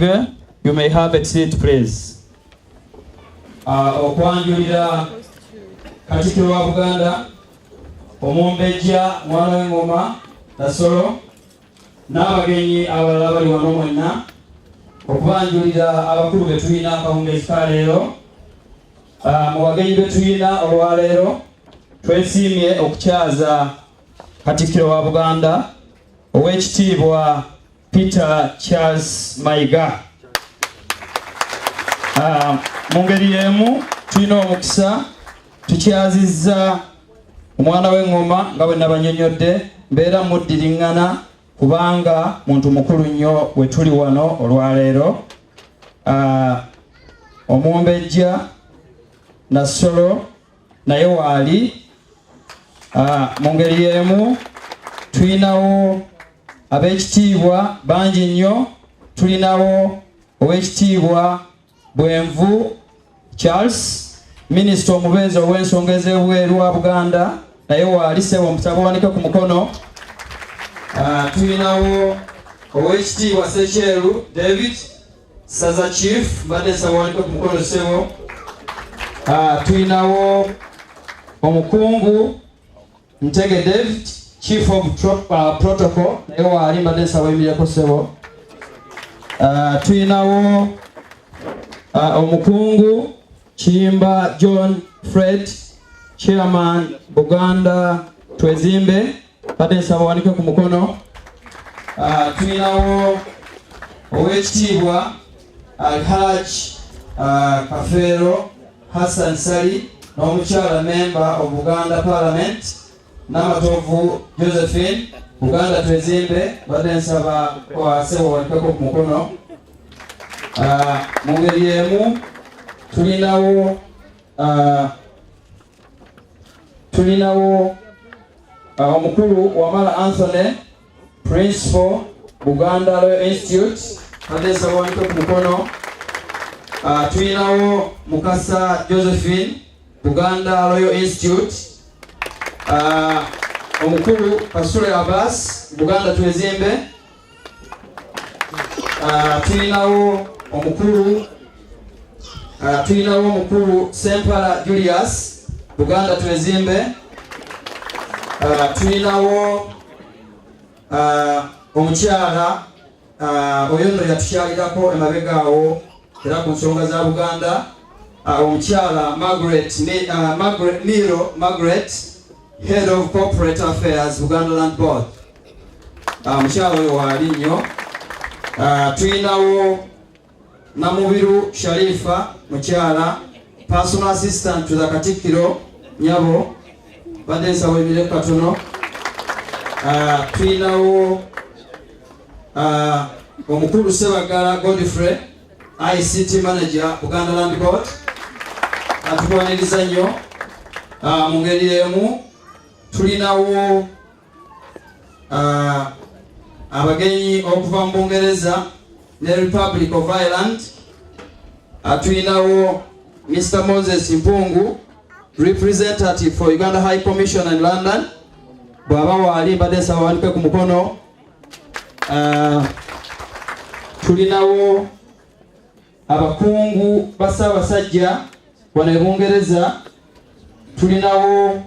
You may have a seat, please. Okwanjulira Katikkiro wa Buganda Omumbejja mwana w'engoma Nasolo n'abagenyi abalala bali wano mwenna okubanjulira abakulu be tulina akawungeezi ka leero. Mu bagenyi be tulina olwaleero twesiimye okukyaza Katikkiro wa Buganda Oweekitiibwa Peter Charles Mayiga. Mu ngeri y'emu tulina omukisa tukyazizza omwana w'engoma nga bwe nabanyonyodde mbeera muddiriŋŋana kubanga muntu mukulu nnyo we tuli wano olwaleero. Omumbejja Nasolo naye waali. Mu ngeri y'emu tulinawo ab'ekitiibwa bangi nnyo. Tulinawo Oweekitiibwa Bwenvu Charles, Minisita omubeezi ow'ensonga ez'ebweru wa Buganda naye waali ssebo mutabawanike ku mukono. Tulinawo Oweekitiibwa Ssekyeru David Saza Chief, mbadde nsabawanike ku mukono ssebo. Tulinawo Omukungu Ntege David Chief of Protocol naye waali mbadde nsabawimiryeko ssebo. Tulinawo Omukungu Kiyimba John Fred Chairman Buganda Twezimbe, mbadde nsabawanike ku mukono. Tulinawo Oweekitiibwa Alhaji Kafeero Hassan Sali n'omukyala member of Buganda Parliament Namatovu Josephine Buganda Twezimbe, mbadde nsaba ssebo wanikeko ku mukono. Mu ngeri y'emu tulinawo omukulu Wamala Anthony Principal Buganda Law Institute, mbadde nsaba wanikeko ku mukono. Tulinawo Mukasa Josephine Buganda Law Institute. Omukulu Kasule Abbas Buganda Twezimbe. Tulinawo omukulu Sempala Julius Buganda Twezimbe. Tulinawo omukyala oyo nno yatukyalirako emabega awo era ku nsonga za Buganda, omukyala Margaret Head of Corporate Affairs Buganda Land Board. Omukyala oyo waali nnyo. Tulinawo Namubiru Sharifa mukyala Personal Assistant to the Katikkiro Nyabo, mbadde nsaba emireko katono. Tulinawo omukulu Sebagala Godfrey ICT Manager Buganda Land Board, atugwaniriza nnyo. Mu ngeri y'emu tulinawo abagenyi okuva mu Bungereza ne Republic of Ireland. Tulinawo Mr. Moses Mpungu, representative for Uganda High Commission in London, bw'aba waali mbadde nsaba wanike ku mukono. Tulinawo abakungu ba Ssaabasajja wano e Bungereza. Tulinawo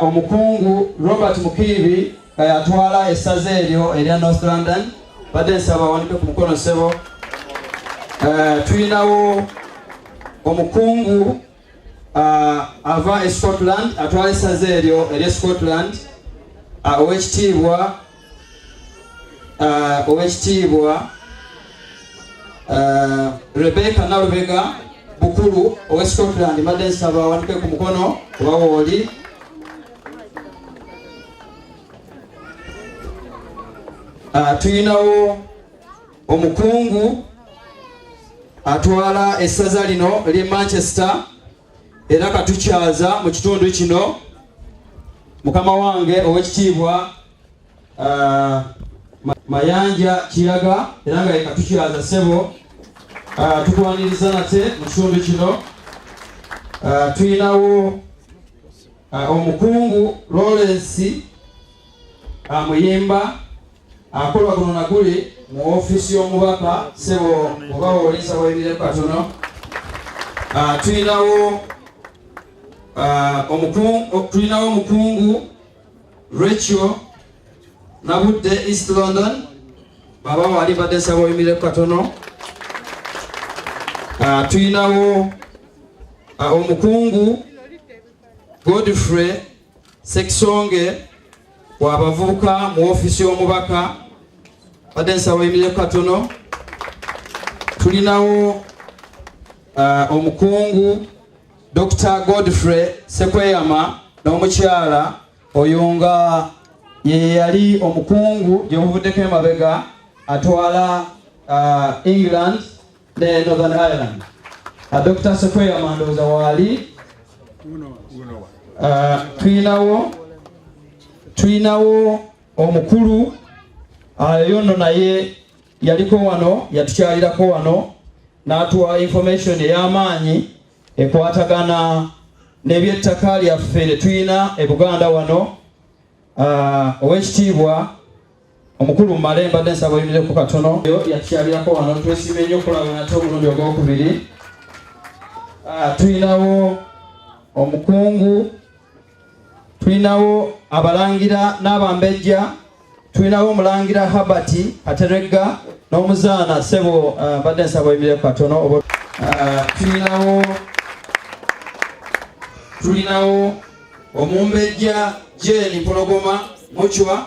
omukungu Robert Mukiibi atwala essaza eryo erya North London, mbadde nsaba wanike ku mukono ssebo. Tulinawo omukungu ava e Scotland atwala essaza eryo erya Scotland, Oweekitiibwa Rebecca Nalubega Bukulu owe Scotland, mbadde nsaba wanike ku mukono kuba wooli. Tulinawo omukungu atwala essaza lino eri Manchester era katukyaza mu kitundu kino, mukama wange Oweekitiibwa Mayanja Kiyaga era nga katukyaza ssebo. Tukwaniriza nate mu kitundu kino. Tulinawo omukungu Lawrence Muyimba akola kuno naguli mu ofisi y'omubaka sebo oba olisa webire katono. Tulinawo omukungu Rachel Nabudde East London baba wali badde sabo webire katono. Tulinawo omukungu Godfrey Seksonge wabavubuka mu ofisi y'omubaka badde nsaba emire katono. Tulinawo omukungu Dr. Godfrey Sekweyama n'omukyala oyo nga ye yali omukungu gye muvuddeko emabega atwala England ne Northern Ireland. Dr. Sekweyama ndowooza waali. Tulinawo omukulu yono naye yaliko wano yatukyalirako wano n'atuwa information ey'amaanyi ekwatagana n'ebyettaka lyaffe lye tulina e Buganda wano. Owekitiibwa omukulu Male mbadde nsaba oyimireko katono yatukyalirako wano. Twesiimye nnyo okulaba nate omulundi ogwokubiri. Tulinawo omukungu, tulinawo abalangira n'abambejja, tulinawo omulangira Habati Ateregga n'omuzaana sebo badde nsaba oyimireko katono. Tulinawo omumbejja Jane Mpologoma Muchwa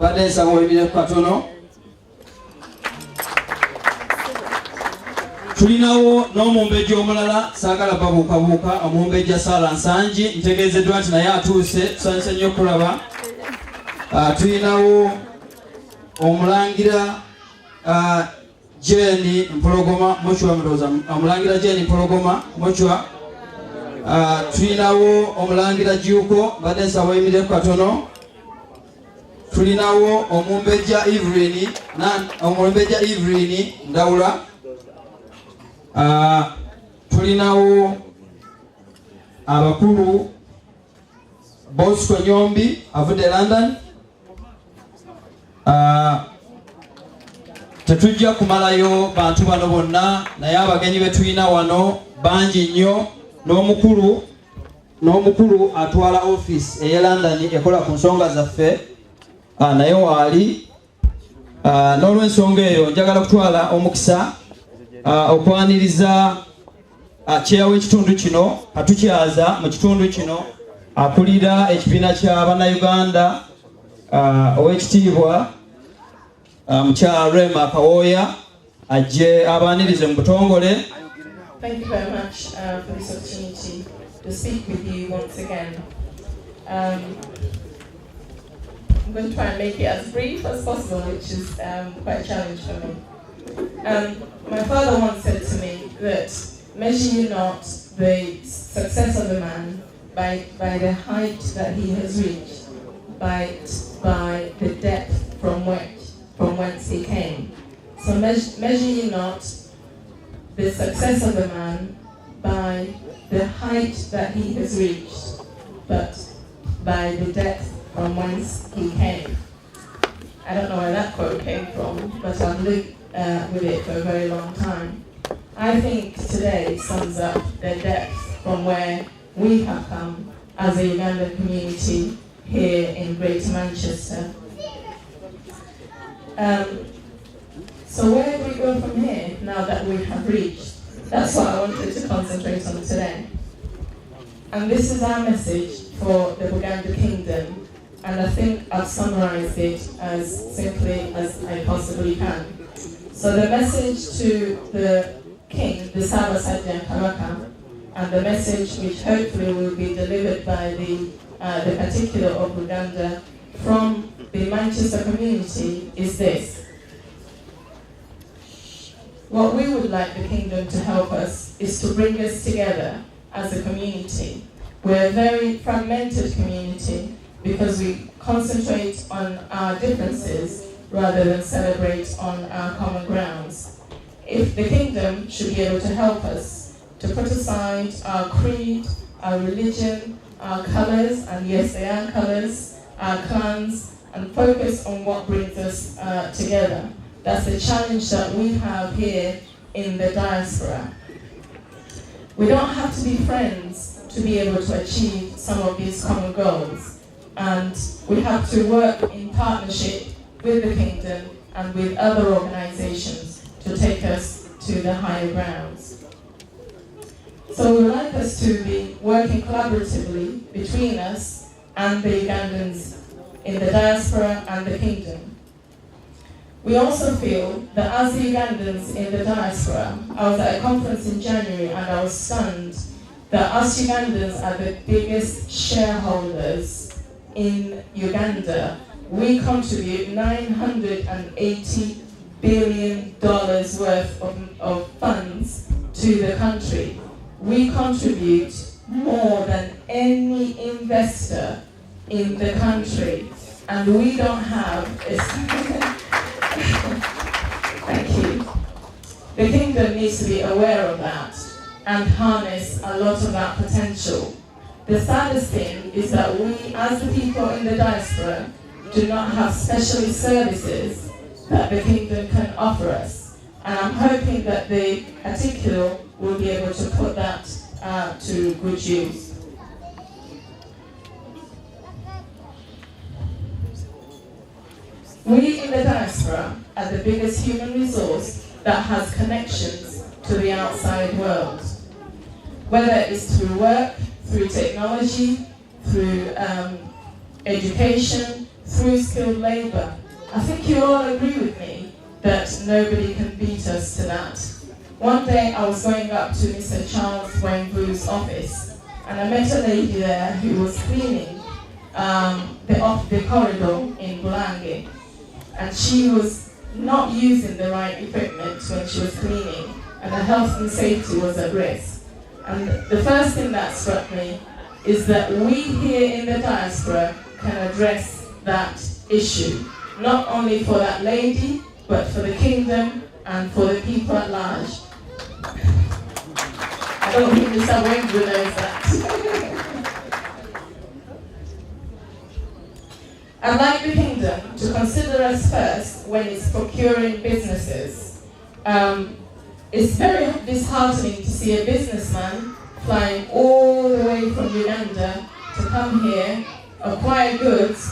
badde nsaba oyimireko katono. Tulinawo n'omumbejja omulala saagala babuukabuuka omumbejja Sala Nsangi ntegeezeddwa nti naye atuuse tusanyusa nnyo okulaba. Tulinawo omulangira Jane Mpologoma Muchwa omulangira Jane Mpologoma Muchwa. Tulinawo omulangira Juko badde nsaba oyimireko katono. Tulinawo omumbejja Evelyn Ndawula. Tulinawo abakulu Bosco Nyombi avudde London. Tetujja kumalayo bantu bano bonna naye abagenyi be tulina wano bangi nnyo. N'omukulu atwala office eye London ekola ku nsonga zaffe naye waali. N'olw'ensonga eyo njagala kutwala omukisa okwaniriza chair w'ekitundu kino atukyaza mu kitundu kino akulira ekibiina kya bannayuganda ow'ekitiibwa mukyala Rema Kawoya ajje abanirize mu butongole. Thank you very much for this opportunity to speak with you once again. I'm going to try and make it as brief as possible, which is quite a challenge for me. My father once said to me that measure you not the success of a man by the height that he has reached, but by the depth from whence he came. So measure you not the success of a man by the height that he has reached, but by the depth from whence he came. I don't know where that quote came from, but I've lived with it for a very long time. I think today sums up the depth from where we have come as a Ugandan community here in Greater Manchester. So where do we go from here now that we have reached? That's what I wanted to concentrate on today. And this is our message for the Buganda Kingdom, and I think I've summarized it as simply as I possibly can. So the message to the King, the Saba Sajjan Kabaka, and the message which hopefully will be delivered by the particular of Buganda from the Manchester community is this. What we would like the Kingdom to help us is to bring us together as a community. We're a very fragmented community because we concentrate on our differences rather than celebrate on our common grounds. If the Kingdom should be able to help us to put aside our creed, our religion, our colours, and yes they are colours, our clans, and focus on what brings us together, That's the challenge that we have here in the diaspora. We don't have to be friends to be able to achieve some of these common goals. And we have to work in partnership with the kingdom and with other organizations to take us to the higher grounds. So we would like us to be working collaboratively between us and the Ugandans in the diaspora and the kingdom. We also feel that as the Ugandans in the diaspora, I was at a conference in January and I was stunned that us Ugandans are the biggest shareholders in Uganda. We contribute $980 billion worth of funds to the country. We contribute more than any investor in the country, and we don't have a thank you. The kingdom needs to be aware of that and harness a lot of that potential. The saddest thing is that we, as the people in the diaspora, do not have specialist services that the kingdom can offer us. And I'm hoping that the article will be able to put that to good use. We in the diaspora are the biggest human resource that has connections to the outside world. Whether it's through work, through technology, through education, through skilled labor. I think you all agree with me that nobody can beat us to that. One day I was going up to Mr. Charles Wembu's office and I met a lady there who was cleaning the corridor in Bulange, and she was not using the right equipment when she was cleaning, and her health and safety was at risk. And the first thing that struck me is that we here in the diaspora can address that issue, not only for that lady, but for the kingdom and for the people at large. I don't think Mr. Wembu knows that. I'd like the kingdom to consider us first when it's procuring businesses. It's very disheartening to see a businessman flying all the way from Uganda to come here, acquire goods,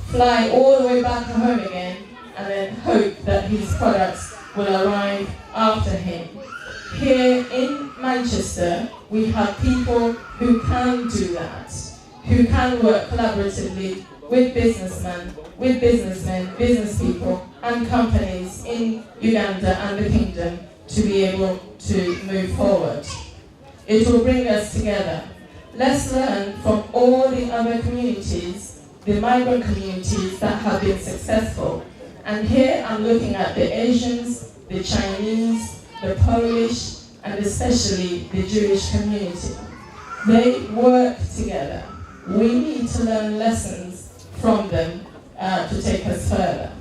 fly all the way back home again, and then hope that his products will arrive after him. Here in Manchester, we have people who can do that, who can work collaboratively with businessmen, business people, and companies in Uganda and the kingdom to be able to move forward. It will bring us together. Let's learn from all the other communities, the migrant communities that have been successful. And here I'm looking at the Asians, the Chinese, the Polish, and especially the Jewish community. They work together. We need to learn lessons from them to take us further.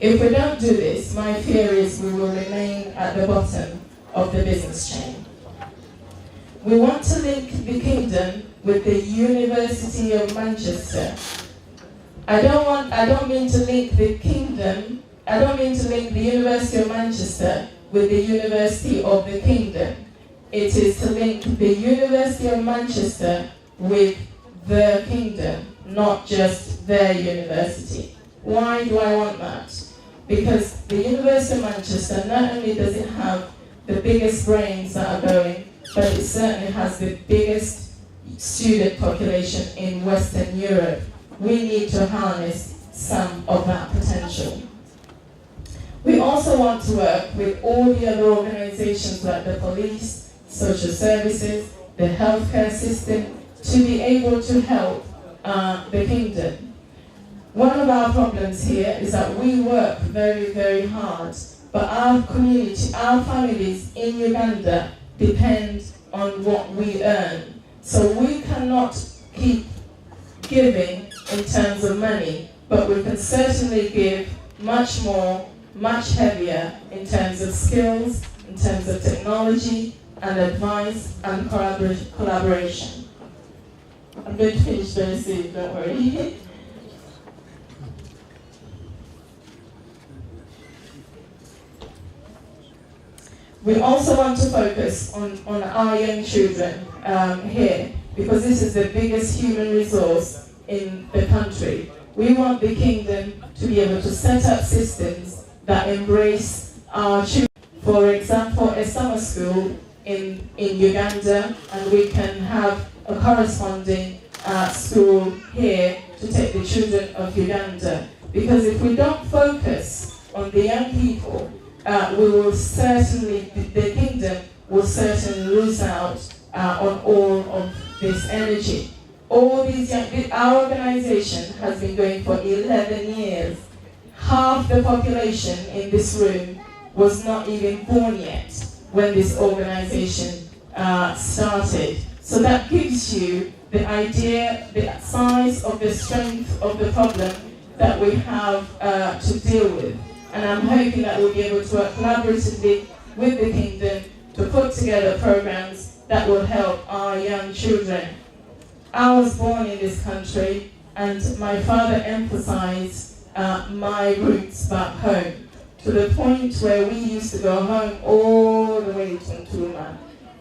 If we don't do this, my fear is we will remain at the bottom of the business chain. We want to link the kingdom with the University of Manchester. I don't mean to link the kingdom, I don't mean to link the University of Manchester with the University of the Kingdom. It is to link the University of Manchester with the kingdom, not just their university. Why do I want that? Because the University of Manchester, not only does it have the biggest brains that are going, but it certainly has the biggest student population in Western Europe. We need to harness some of that potential. We also want to work with all the other organizations like the police, social services, the healthcare system, to be able to help the kingdom. One of our problems here is that we work very, very hard, but our community, our families in Uganda depend on what we earn. So we cannot keep giving in terms of money, but we can certainly give much more, much heavier in terms of skills, in terms of technology and advice and collaboration. I'm going to finish very soon, don't worry. We also want to focus on our young children here, because this is the biggest human resource in the country. We want the kingdom to be able to set up systems that embrace our children. For example, a summer school in Uganda, and we can have a corresponding school here to take the children of Uganda. Because if we don't focus on the young people, we will certainly, the kingdom will certainly lose out on all of this energy. All these young, our organization has been going for 11 years. Half the population in this room was not even born yet when this organization started. So that gives you the idea, the size of the strength of the problem that we have to deal with. And I'm hoping that we'll be able to work collaboratively with the kingdom to put together programs that will help our young children. I was born in this country, and my father emphasized my roots back home, to the point where we used to go home all the way to Nkrumah,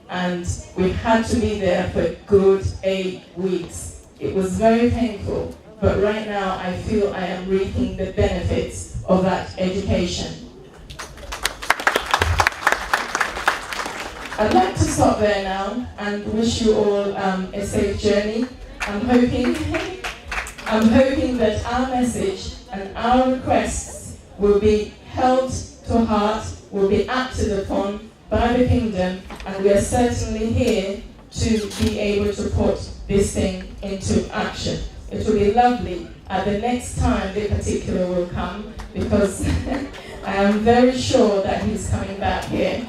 and we had to be there for a good 8 weeks. It was very painful, but right now I feel I am reaping the benefits of that education. I'd like to stop there now and wish you all a safe journey. I'm hoping that our message and our requests will be held to heart, will be acted upon by the kingdom, and we are certainly here to be able to put this thing into action. It will be lovely at the next time the particular will come, because I am very sure that he's coming back here.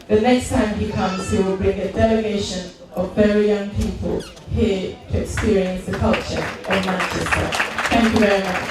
The next time he comes, he will bring a delegation of very young people here to experience the culture of Manchester. Thank you very much.